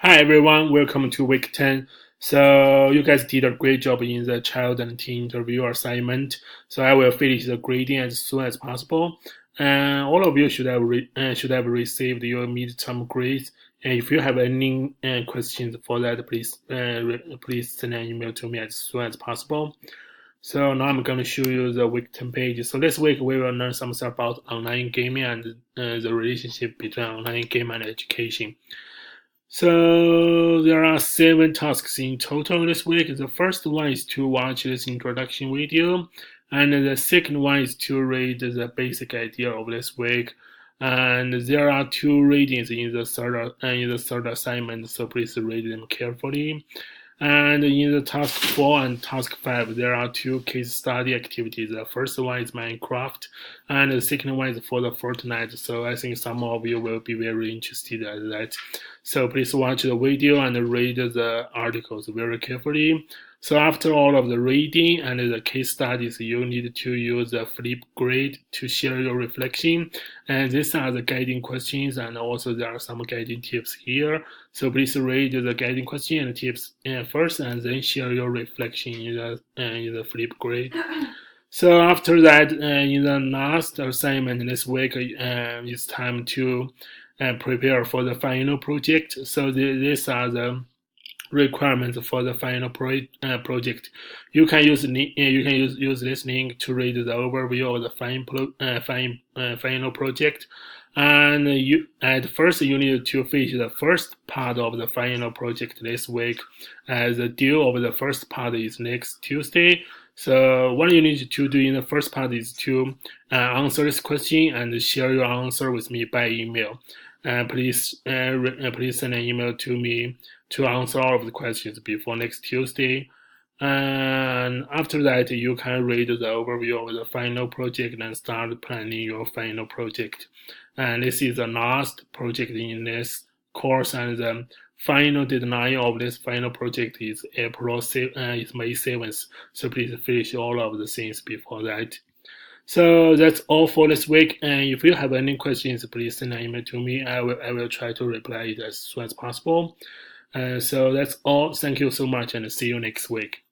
Hi everyone, welcome to week 10. So you guys did a great job in the child and teen interview assignment. So I will finish the grading as soon as possible. And all of you should have received your midterm grades. And if you have any questions for that, please send an email to me as soon as possible. So now I'm going to show you the week 10 page. So this week we will learn something about online gaming and the relationship between online game and education. So there are 7 tasks in total this week. The first one is to watch this introduction video, and the second one is to read the basic idea of this week. And there are 2 readings in the third assignment, so please read them carefully. And in the task 4 and task 5, there are 2 case study activities. The first one is Minecraft, and the second one is for the Fortnite. So I think some of you will be very interested in that. So please watch the video and read the articles very carefully. So after all of the reading and the case studies, you need to use the Flipgrid to share your reflection. And these are the guiding questions, and also there are some guiding tips here. So please read the guiding question and tips first, and then share your reflection in the Flipgrid. So after that, in the last assignment this week, it's time to prepare for the final project. So these are the requirements for the final project. You can use this link to read the overview of the final project. And at first you need to finish the first part of the final project this week, as the due of the first part is next Tuesday. So what you need to do in the first part is to answer this question and share your answer with me by email. Please send an email to me to answer all of the questions before next Tuesday. And after that, you can read the overview of the final project and start planning your final project. And this is the last project in this course, and the final deadline of this final project is May 7th. So please finish all of the things before that. So that's all for this week. And if you have any questions, please send an email to me. I will try to reply it as soon as possible. So that's all. Thank you so much, and see you next week.